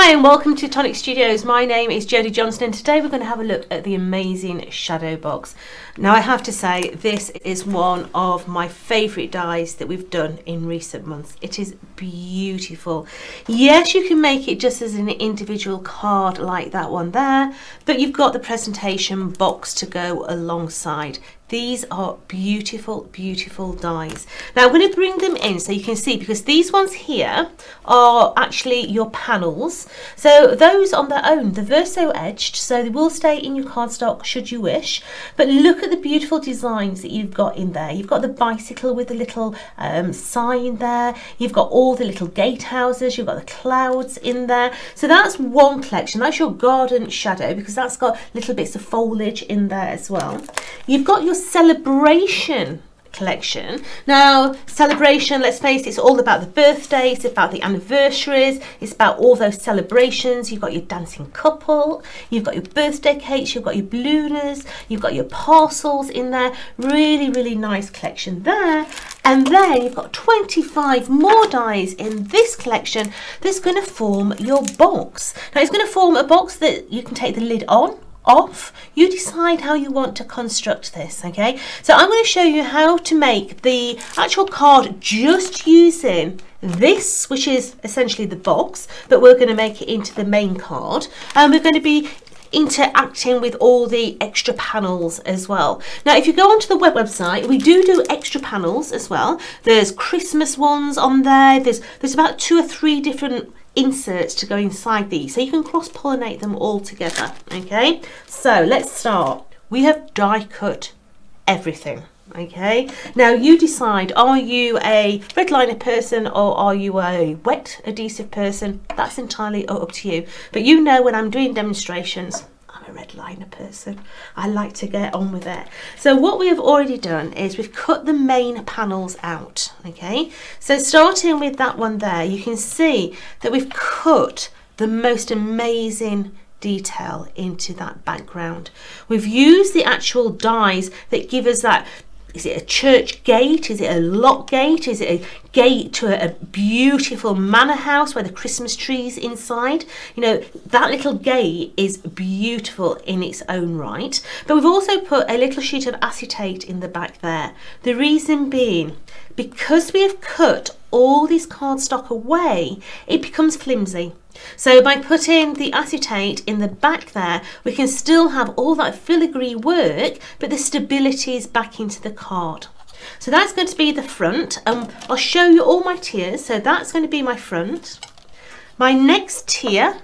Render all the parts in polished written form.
Hi and welcome to Tonic Studios. My name is Jodie Johnson and today we're going to have a look at the amazing shadow box. Now I have to say this is one of my favourite dies that we've done in recent months. It is beautiful. Yes, you can make it just as an individual card like that one there, but you've got the presentation box to go alongside. These are beautiful, beautiful dies. Now I'm going to bring them in so you can see, because these ones here are actually your panels. So those on their own, they're verso edged, so they will stay in your cardstock should you wish. But look at the beautiful designs that you've got in there. You've got the bicycle with the little sign there. You've got all the little gatehouses. You've got the clouds in there. So that's one collection. That's your garden shadow, because that's got little bits of foliage in there as well. You've got your celebration collection. Now celebration, let's face it, it's all about the birthdays, it's about the anniversaries, it's about all those celebrations. You've got your dancing couple, you've got your birthday cakes, you've got your ballooners, you've got your parcels in there. Really, really nice collection there. And then you've got 25 more dies in this collection that's going to form your box. Now it's going to form a box that you can take the lid on, off. You decide how you want to construct this. Okay, so I'm going to show you how to make the actual card just using this, which is essentially the box, but we're going to make it into the main card, and we're going to be interacting with all the extra panels as well. Now if you go onto the website, we do extra panels as well. There's Christmas ones on there. There's about 2 or 3 different inserts to go inside these, so you can cross-pollinate them all together. Okay, so let's start. We have die cut everything. Okay, now you decide, are you a red liner person or are you a wet adhesive person? That's entirely up to you, but you know when I'm doing demonstrations, I'm a red liner person. I like to get on with it. So what we have already done is we've cut the main panels out. Okay, so starting with that one there, you can see that we've cut the most amazing detail into that background. We've used the actual dies that give us that. Is it a church gate? Is it a lock gate? Is it a gate to a beautiful manor house where the Christmas tree's inside? You know, that little gate is beautiful in its own right. But we've also put a little sheet of acetate in the back there. The reason being, because we have cut all this cardstock away, it becomes flimsy. So by putting the acetate in the back there, we can still have all that filigree work, but the stability is back into the card. So that's going to be the front. I'll show you all my tiers. So that's going to be my front. My next tier,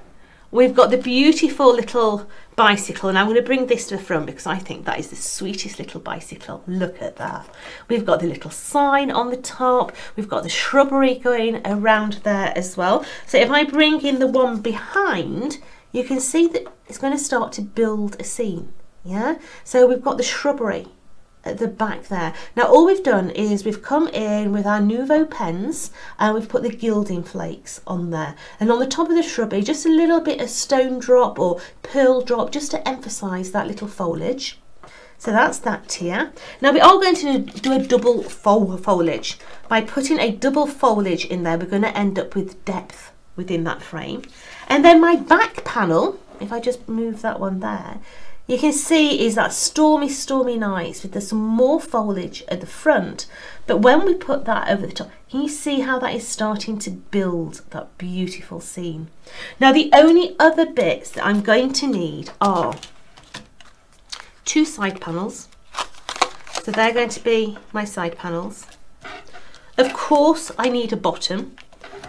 we've got the beautiful little bicycle, and I'm going to bring this to the front because I think that is the sweetest little bicycle. Look at that. We've got the little sign on the top. We've got the shrubbery going around there as well. So if I bring in the one behind, you can see that it's going to start to build a scene. Yeah, so we've got the shrubbery at the back there. Now all we've done is we've come in with our Nouveau pens and we've put the gilding flakes on there, and on the top of the shrubbery just a little bit of stone drop or pearl drop just to emphasize that little foliage. So that's that tier. Now we are going to do a double foliage. By putting a double foliage in there, we're going to end up with depth within that frame. And then my back panel, if I just move that one there, you can see is that stormy, stormy nights with some more foliage at the front. But when we put that over the top, can you see how that is starting to build that beautiful scene? Now the only other bits that I'm going to need are 2 side panels. So they're going to be my side panels. Of course, I need a bottom.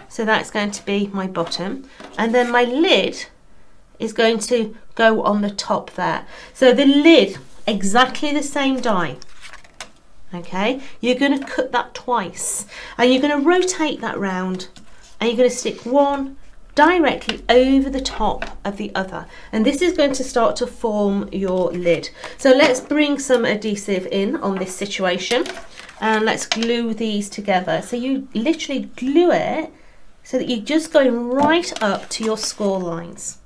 So that's going to be my bottom. And then my lid is going to go on the top there. So the lid, exactly the same die. Okay, you're going to cut that twice and you're going to rotate that round and you're going to stick one directly over the top of the other, and this is going to start to form your lid. So let's bring some adhesive in on this situation and let's glue these together. So you literally glue it so that you're just going right up to your score lines.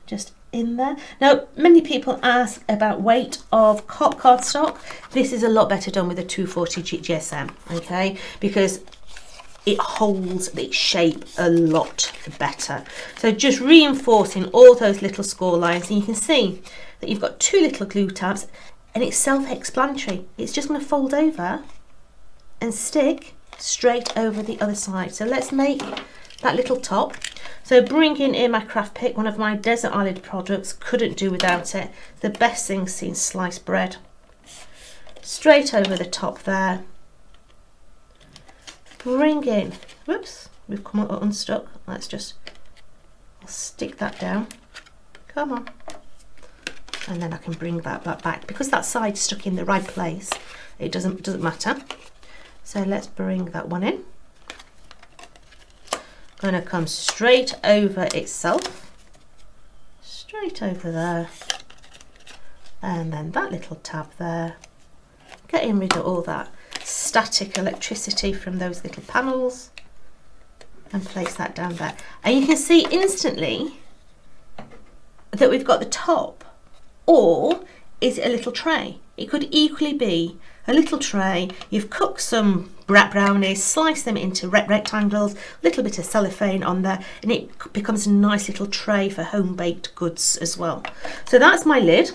Just in there. Now many people ask about weight of cardstock. This is a lot better done with a 240 GSM, okay, because it holds its shape a lot better. So just reinforcing all those little score lines, and you can see that you've got 2 little glue tabs, and it's self-explanatory. It's just going to fold over and stick straight over the other side. So let's make that little top. So bringing in my craft pick, one of my desert island products, couldn't do without it. The best thing since sliced bread. Straight over the top there. Bring in, whoops, we've come unstuck. Let's just, I'll stick that down. Come on. And then I can bring that back. Because that side's stuck in the right place, it doesn't matter. So let's bring that one in. Going to come straight over itself. Straight over there. And then that little tab there. Getting rid of all that static electricity from those little panels. And place that down there. And you can see instantly that we've got the top. Or is it a little tray? It could equally be a little tray. You've cooked some brownies, sliced them into rectangles, a little bit of cellophane on there, and it becomes a nice little tray for home baked goods as well. So that's my lid.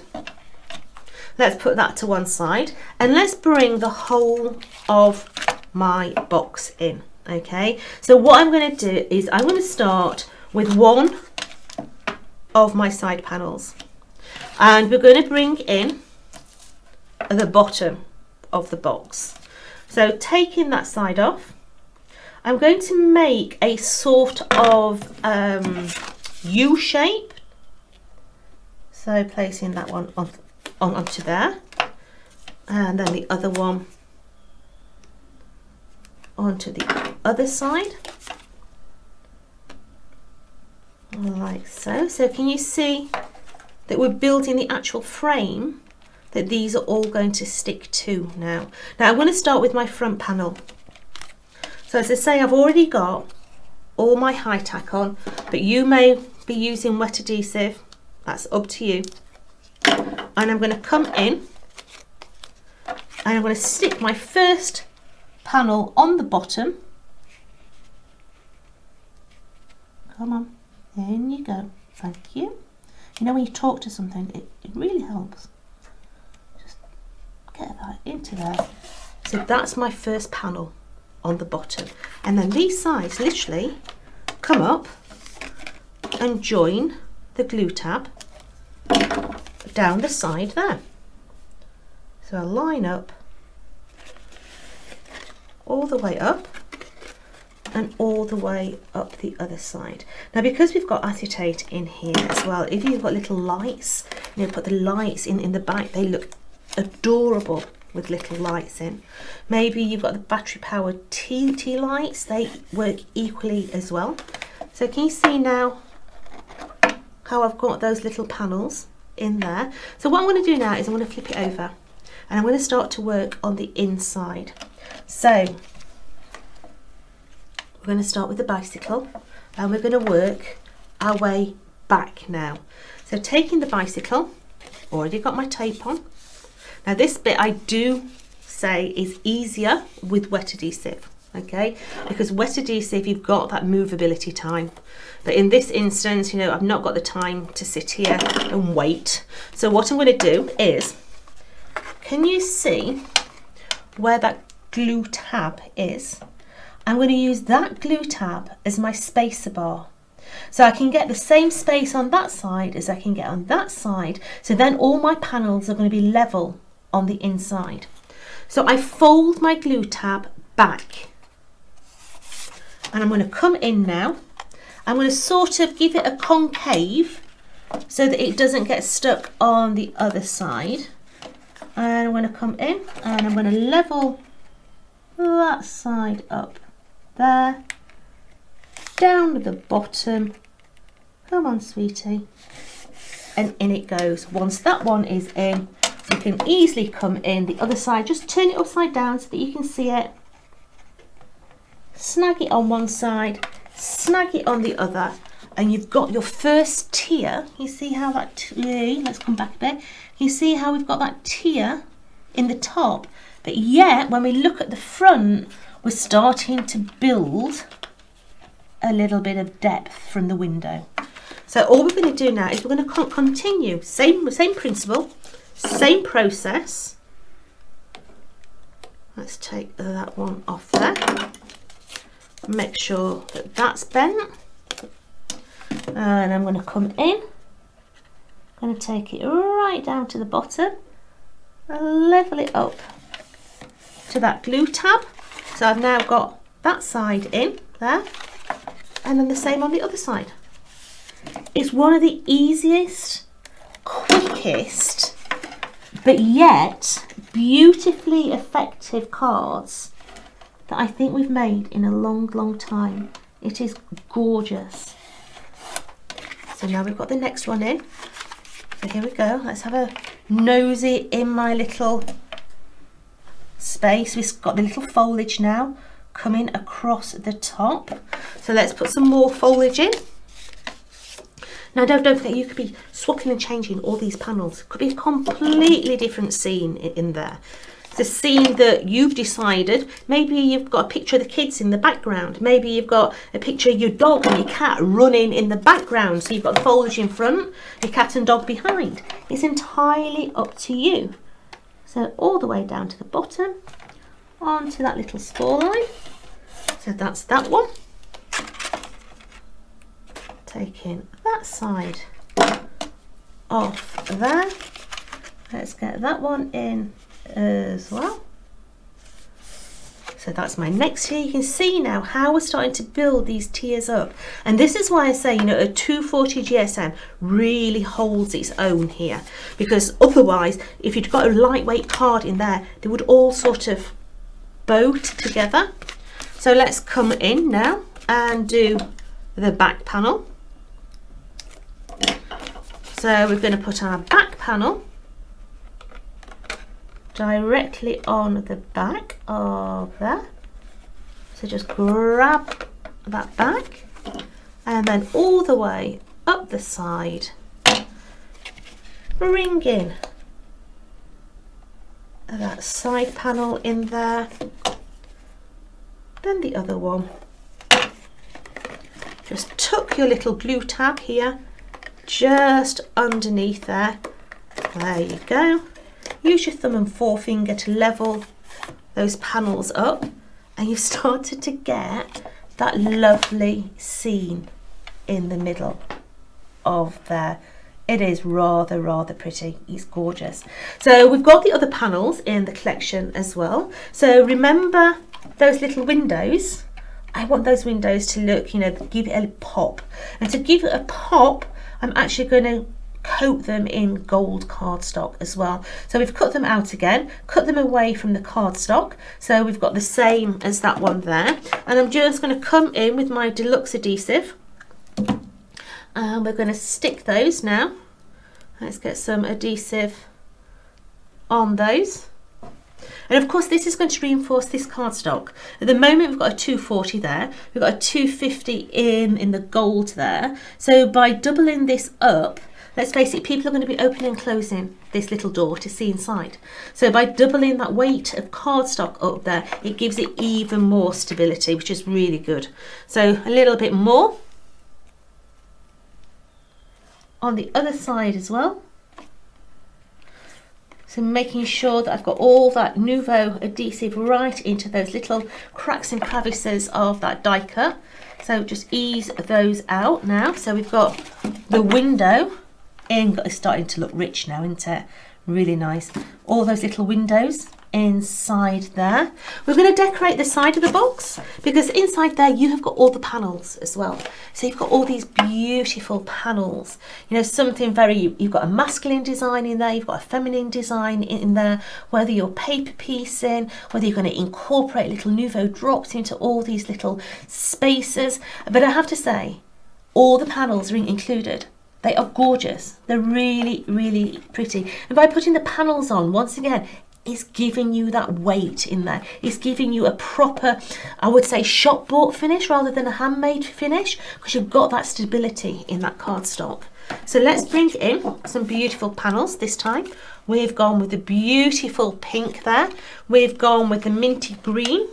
Let's put that to one side, and let's bring the whole of my box in. Okay, so what I'm going to do is I'm going to start with one of my side panels, and we're going to bring in the bottom of the box. So taking that side off, I'm going to make a sort of U shape. So placing that one onto there, and then the other one onto the other side, like so. So can you see that we're building the actual frame that these are all going to stick to now? Now I'm going to start with my front panel. So as I say, I've already got all my high tack on, but you may be using wet adhesive, that's up to you. And I'm going to come in and I'm going to stick my first panel on the bottom. Come on, in you go. Thank you. You know, when you talk to something, it really helps. Just get that into there. So that's my first panel on the bottom. And then these sides literally come up and join the glue tab down the side there. So I'll line up all the way up and all the way up the other side. Now because we've got acetate in here as well, if you've got little lights, you know, put the lights in the back, they look adorable with little lights in. Maybe you've got the battery powered tea lights, they work equally as well. So can you see now how I've got those little panels in there? So what I'm going to do now is I'm going to flip it over and I'm going to start to work on the inside. So we're going to start with the bicycle and we're going to work our way back now. So taking the bicycle, already got my tape on. Now this bit I do say is easier with wet adhesive, okay, because wet adhesive you've got that movability time, but in this instance, you know, I've not got the time to sit here and wait. So what I'm going to do is, can you see where that glue tab is? I'm going to use that glue tab as my spacer bar. So I can get the same space on that side as I can get on that side. So then all my panels are going to be level on the inside. So I fold my glue tab back. And I'm going to come in now. I'm going to sort of give it a concave so that it doesn't get stuck on the other side. And I'm going to come in and I'm going to level that side up there, down to the bottom. Come on, sweetie. And in it goes. Once that one is in, you can easily come in the other side. Just turn it upside down so that you can see it. Snag it on one side, snag it on the other, and you've got your first tier. You see how that, let's come back a bit. You see how we've got that tier in the top, but yet when we look at the front, we're starting to build a little bit of depth from the window. So all we're going to do now is we're going to continue, same principle, same process. Let's take that one off there. Make sure that that's bent. And I'm going to come in. I'm going to take it right down to the bottom. Level it up to that glue tab. So I've now got that side in there. And then the same on the other side. It's one of the easiest, quickest, but yet beautifully effective cards that I think we've made in a long time. It is gorgeous. So now we've got the next one in. So here we go. Let's have a nosy in my little space. We've got the little foliage now coming across the top. So let's put some more foliage in. Now don't forget, you could be swapping and changing all these panels. Could be a completely different scene in there. It's a scene that you've decided. Maybe you've got a picture of the kids in the background. Maybe you've got a picture of your dog and your cat running in the background. So you've got the foliage in front, your cat and dog behind. It's entirely up to you. So all the way down to the bottom, onto that little spore line. So that's that one. Taking that side off there. Let's get that one in as well. So that's my next tier. You can see now how we're starting to build these tiers up. And this is why I say, you know, a 240 GSM really holds its own here. Because otherwise, if you'd got a lightweight card in there, they would all sort of bow together. So let's come in now and do the back panel. So we're going to put our back panel directly on the back of there. So just grab that back and then all the way up the side, bring in that side panel in there, then the other one. Just tuck your little glue tab here just underneath there. There you go. Use your thumb and forefinger to level those panels up, and you've started to get that lovely scene in the middle of there. It is rather pretty. It's gorgeous. So we've got the other panels in the collection as well. So remember those little windows. I want those windows to look, you know, give it a pop. And to give it a pop, I'm actually going to coat them in gold cardstock as well. So we've cut them out again, cut them away from the cardstock. So we've got the same as that one there. And I'm just going to come in with my deluxe adhesive. And we're going to stick those now. Let's get some adhesive on those. And of course this is going to reinforce this cardstock. At the moment we've got a 240 there, we've got a 250 in the gold there. So by doubling this up, let's face it, people are going to be opening and closing this little door to see inside. So by doubling that weight of cardstock up there, it gives it even more stability, which is really good. So a little bit more on the other side as well. So making sure that I've got all that Nouveau adhesive right into those little cracks and crevices of that die cut. So just ease those out now. So we've got the window in, it's starting to look rich now, isn't it? Really nice. All those little windows inside there. We're going to decorate the side of the box because inside there you have got all the panels as well. So you've got all these beautiful panels, you know, something very, you've got a masculine design in there, you've got a feminine design in there, whether you're paper piecing, whether you're going to incorporate little Nouveau drops into all these little spaces. But I have to say, all the panels are included. They are gorgeous. They're really pretty. And by putting the panels on, once again, it's giving you that weight in there. It's giving you a proper, I would say, shop bought finish rather than a handmade finish, because you've got that stability in that cardstock. So let's bring in some beautiful panels this time. We've gone with the beautiful pink there. We've gone with the minty green.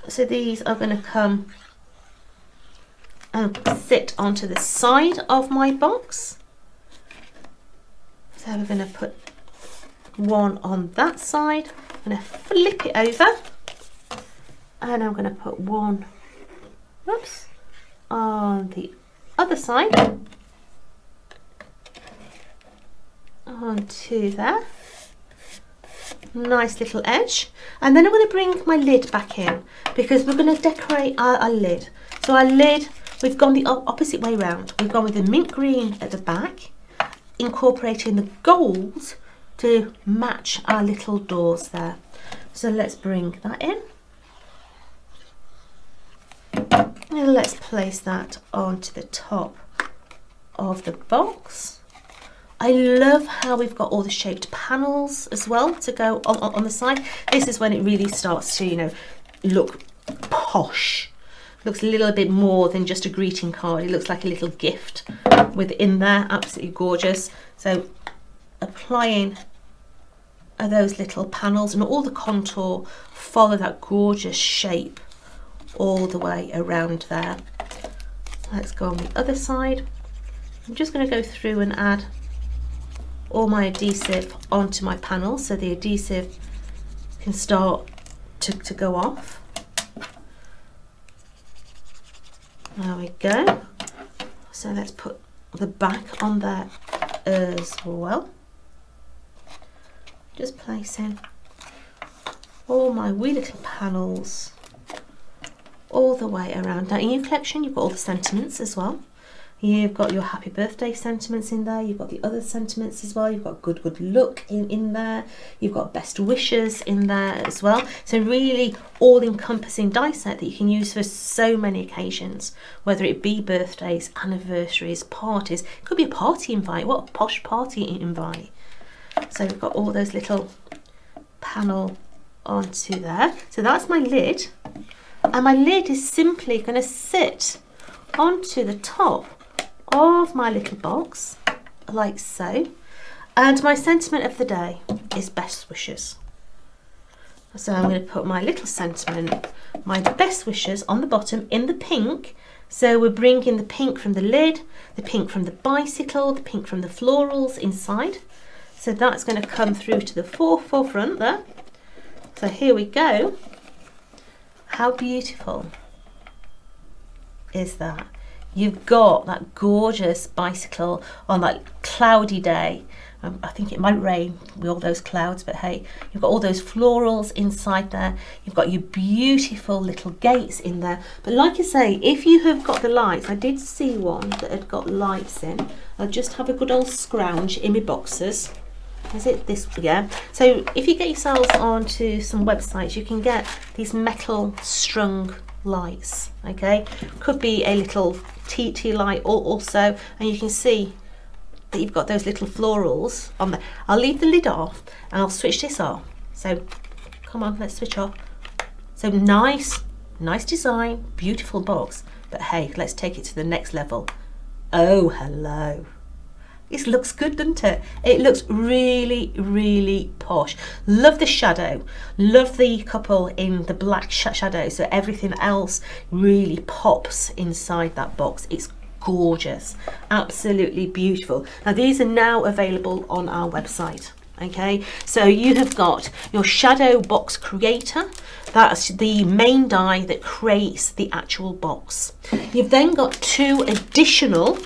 So these are going to come and sit onto the side of my box. So we're going to put one on that side. I'm going to flip it over, and I'm going to put one, whoops, on the other side, onto there. Nice little edge. And then I'm going to bring my lid back in, because we're going to decorate our lid. So our lid, we've gone the opposite way round. We've gone with the mint green at the back, incorporating the gold to match our little doors there. So let's bring that in. And let's place that onto the top of the box. I love how we've got all the shaped panels as well to go on the side. This is when it really starts to, you know, look posh. Looks a little bit more than just a greeting card. It looks like a little gift within there. Absolutely gorgeous. So applying those little panels, and all the contour follow that gorgeous shape all the way around there. Let's go on the other side. I'm just going to go through and add all my adhesive onto my panel, so the adhesive can start to go off. There we go. So let's put the back on there as well. Just placing all my wee little panels all the way around. Now in your collection you've got all the sentiments as well. You've got your happy birthday sentiments in there, you've got the other sentiments as well, you've got good luck in there, you've got best wishes in there as well. So really all-encompassing die set that you can use for so many occasions, whether it be birthdays, anniversaries, parties. It could be a party invite. What a posh party invite. So we've got all those little panel onto there. So that's my lid, and my lid is simply going to sit onto the top of my little box like so, and my sentiment of the day is best wishes. So I'm going to put my little sentiment, my best wishes, on the bottom in the pink. So we're bringing the pink from the lid, the pink from the bicycle, the pink from the florals inside. So that's going to come through to the forefront there. So here we go. How beautiful is that? You've got that gorgeous bicycle on that cloudy day. I think it might rain with all those clouds, but hey, you've got all those florals inside there. You've got your beautiful little gates in there. But like I say, if you have got the lights, I did see one that had got lights in. I'll just have a good old scrounge in my boxes. Is it this? Yeah. So if you get yourselves onto some websites, you can get these metal strung lights. Okay, could be a little TT light also, and you can see that you've got those little florals on there. I'll leave the lid off and I'll switch this off. So come on, let's switch off. So nice design, beautiful box, but hey, let's take it to the next level. Oh, hello. This looks good, doesn't it? It looks really posh. Love the shadow. Love the couple in the black shadow, so everything else really pops inside that box. It's gorgeous. Absolutely beautiful. Now these are now available on our website. Okay, so you have got your shadow box creator. That's the main die that creates the actual box. You've then got two additional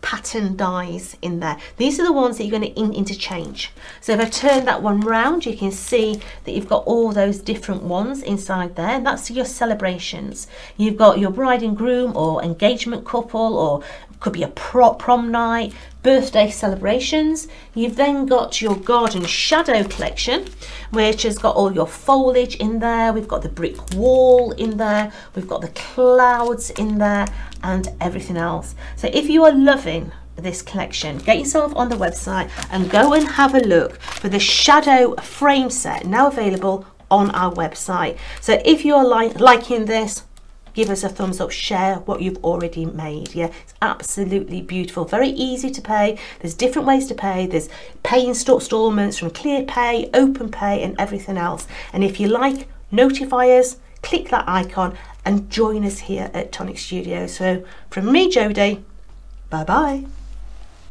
pattern dies in there. These are the ones that you're going to interchange. So if I turn that one round, you can see that you've got all those different ones inside there, and that's your celebrations. You've got your bride and groom or engagement couple, or could be a prom night, birthday celebrations. You've then got your garden shadow collection, which has got all your foliage in there. We've got the brick wall in there, we've got the clouds in there, and everything else. So if you are loving this collection, get yourself on the website and go and have a look for the shadow frame set, now available on our website. So if you're liking this, give us a thumbs up, share what you've already made. Yeah, it's absolutely beautiful, very easy to pay. There's different ways to pay. There's pay in installments from Clear Pay, Open Pay, and everything else. And if you like, notify us, click that icon and join us here at Tonic Studio. So from me, Jodie, bye bye.